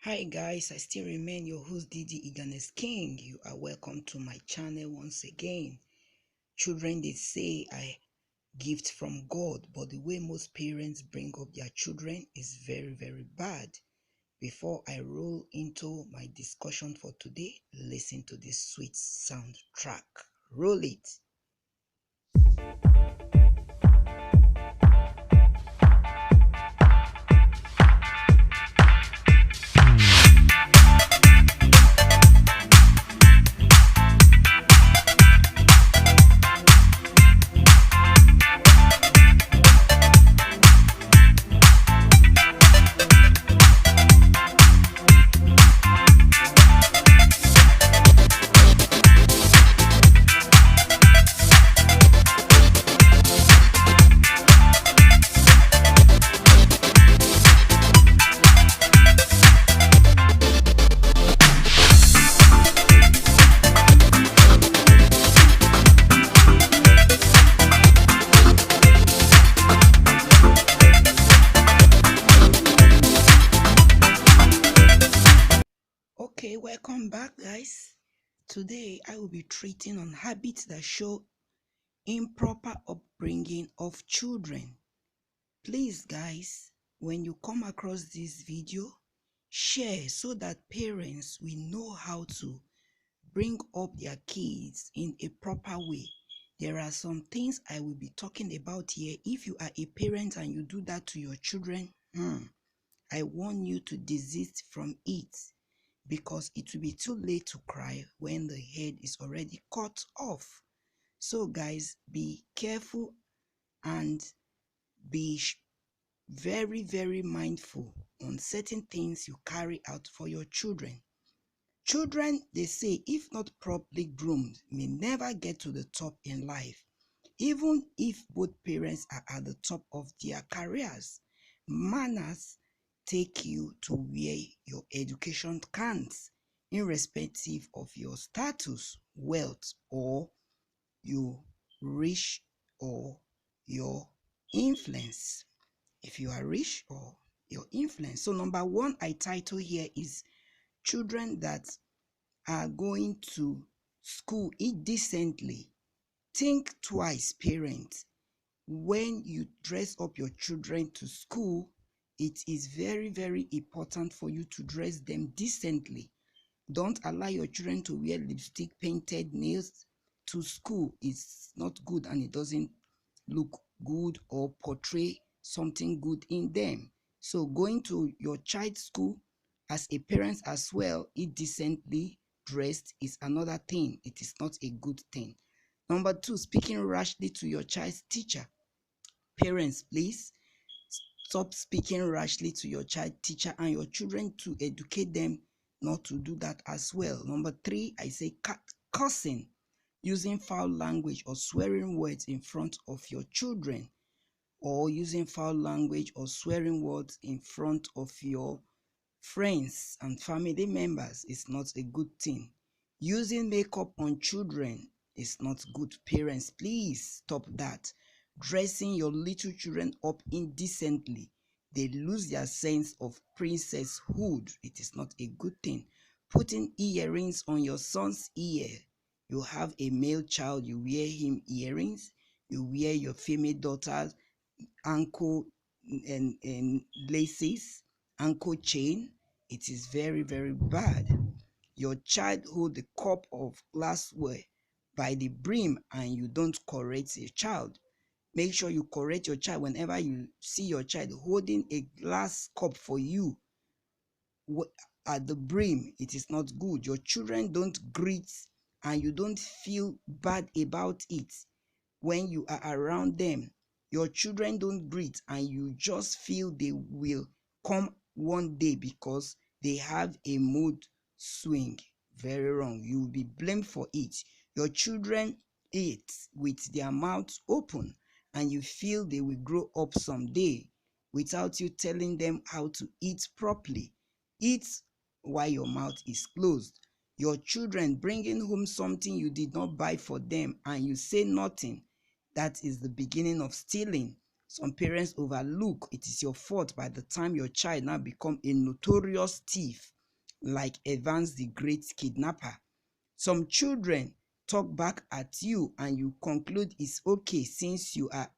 Hi guys, I still remain your host Didi Iganes King. You are welcome to my channel once again. Children, they say I gift from God, but the way most parents bring up their children is very bad. Before I roll into my discussion for today, listen to this sweet soundtrack. Roll it. Okay, welcome back guys. Today I will be treating on habits that show improper upbringing of children. Please guys, when you come across this video, share so that parents will know how to bring up their kids in a proper way. There are some things I will be talking about here. If you are a parent and you do that to your children, I warn you to desist from it, because it will be too late to cry when the head is already cut off. So guys, be careful and be very mindful on certain things you carry out for your children. Children, they say, if not properly groomed, may never get to the top in life. Even if both parents are at the top of their careers, manners take you to where your education can't, irrespective of your status, wealth, or your rich or your influence. If you are rich or your influence. So number one I title here is children that are going to school indecently. Think twice, parents. When you dress up your children to school, it is very important for you to dress them decently. Don't allow your children to wear lipstick, painted nails to school. It's not good and it doesn't look good or portray something good in them. So going to your child's school as a parent as well, indecently dressed is another thing. It is not a good thing. Number two, speaking rashly to your child's teacher. Parents, please stop speaking rashly to your child teacher and your children, to educate them not to do that as well. Number three, I say cursing, using foul language or swearing words in front of your children, or using foul language or swearing words in front of your friends and family members is not a good thing. Using makeup on children is not good. Parents, please stop that. Dressing your little children up indecently, they lose their sense of princesshood. It is not a good thing. Putting earrings on your son's ear. You have a male child, you wear him earrings. You wear your female daughter's ankle and laces, ankle chain. It is very bad. Your child hold the cup of glassware by the brim and you don't correct your child. Make sure you correct your child whenever you see your child holding a glass cup for you at the brim. It is not good. Your children don't greet and you don't feel bad about it when you are around them. Your children don't greet and you just feel they will come one day because they have a mood swing. Very wrong. You will be blamed for it. Your children eat with their mouths open and you feel they will grow up someday without you telling them how to eat properly. Eat while your mouth is closed. Your children bringing home something you did not buy for them and you say nothing, that is the beginning of stealing. Some parents overlook it is your fault by the time your child now become a notorious thief like Evans the great kidnapper. Some children talk back at you and you conclude it's okay since you are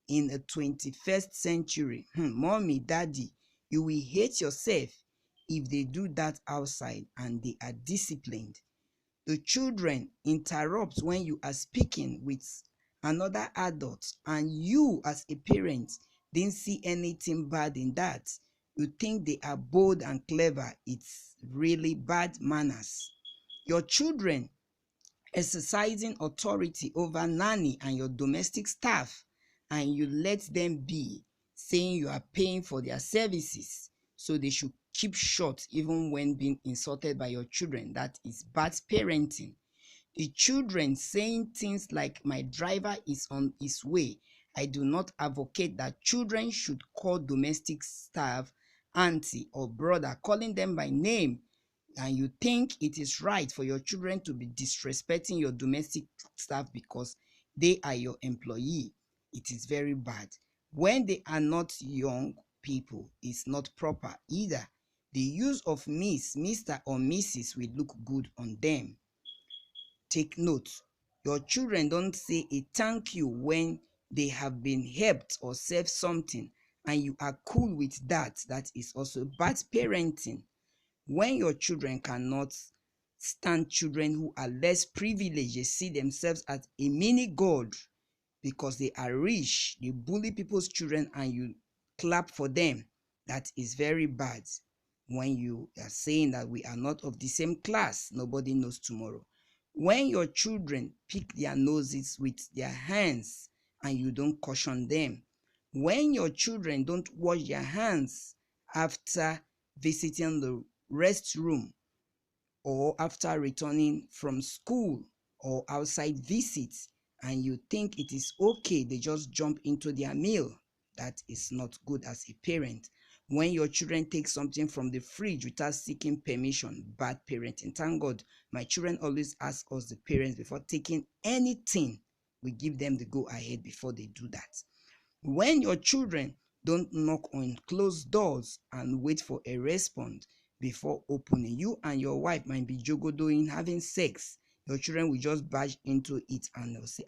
in the 21st century. Mommy, daddy, you will hate yourself if they do that outside and they are disciplined. The children interrupt when you are speaking with another adult and you as a parent didn't see anything bad in that. You think they are bold and clever. It's really bad manners. Your children exercising authority over nanny and your domestic staff, and you let them be, saying you are paying for their services, so they should keep short even when being insulted by your children. That is bad parenting. The children saying things like, my driver is on his way. I do not advocate that children should call domestic staff auntie or brother, calling them by name, and you think it is right for your children to be disrespecting your domestic staff because they are your employee. It is very bad. When they are not young people, it's not proper either. The use of Miss, Mr. or Mrs. will look good on them. Take note, your children don't say a thank you when they have been helped or served something, and you are cool with that. That is also bad parenting. When your children cannot stand children who are less privileged, they see themselves as a mini god because they are rich, they bully people's children and you clap for them. That is very bad. When you are saying that we are not of the same class, nobody knows tomorrow. When your children pick their noses with their hands and you don't caution them. When your children don't wash their hands after visiting the restroom or after returning from school or outside visits, and you think it is okay, they just jump into their meal. That is not good as a parent. When your children take something from the fridge without seeking permission, bad parenting. Thank God my children always ask us, the parents, before taking anything. We give them the go ahead before they do that. When your children don't knock on closed doors and wait for a response before opening, you and your wife might be jogodoing, having sex. Your children will just barge into it and they'll say,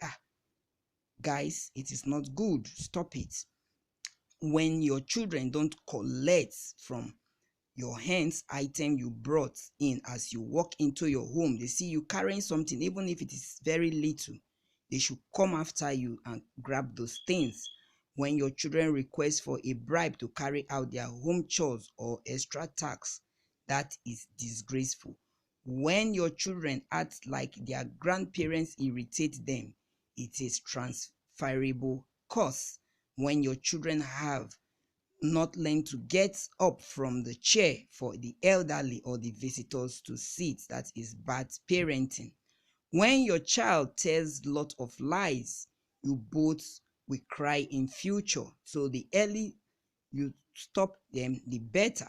guys, it is not good. Stop it. When your children don't collect from your hands item you brought in as you walk into your home, they see you carrying something, even if it is very little, they should come after you and grab those things. When your children request for a bribe to carry out their home chores or extra tasks, that is disgraceful. When your children act like their grandparents irritate them, it is transferable curse. When your children have not learned to get up from the chair for the elderly or the visitors to sit, that is bad parenting. When your child tells a lot of lies, you both will cry in future. So the early you stop them, the better.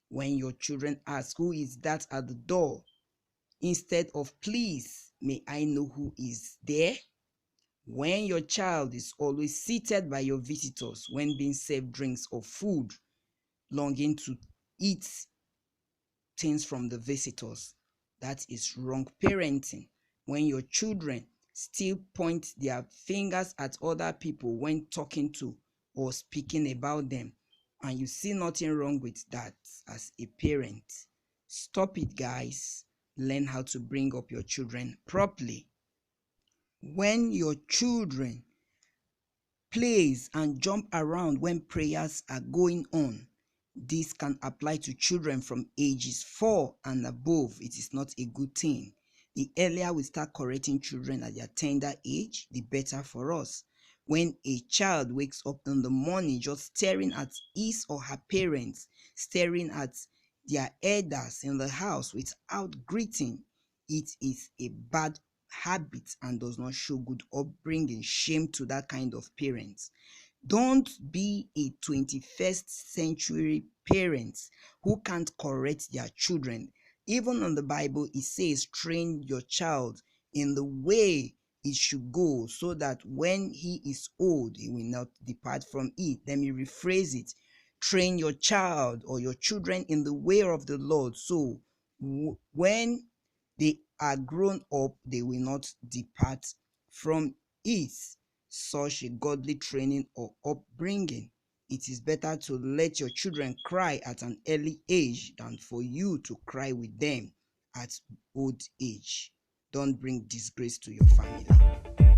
When your children ask, who is that at the door? Instead of, please, may I know who is there? When your child is always seated by your visitors when being served drinks or food, longing to eat things from the visitors, that is wrong parenting. When your children still point their fingers at other people when talking to or speaking about them, and you see nothing wrong with that as a parent, stop it, guys. Learn how to bring up your children properly. When your children plays and jump around when prayers are going on, this can apply to children from ages 4 and above. It is not a good thing. The earlier we start correcting children at their tender age, the better for us. When a child wakes up in the morning just staring at his or her parents, staring at their elders in the house without greeting, it is a bad habit and does not show good upbringing. Shame to that kind of parents. Don't be a 21st century parents who can't correct their children. Even on the Bible, it says, train your child in the way it should go, so that when he is old, he will not depart from it. Let me rephrase it. Train your child or your children in the way of the Lord, so when they are grown up, they will not depart from it. Such a godly training or upbringing. It is better to let your children cry at an early age than for you to cry with them at old age. Don't bring disgrace to your family.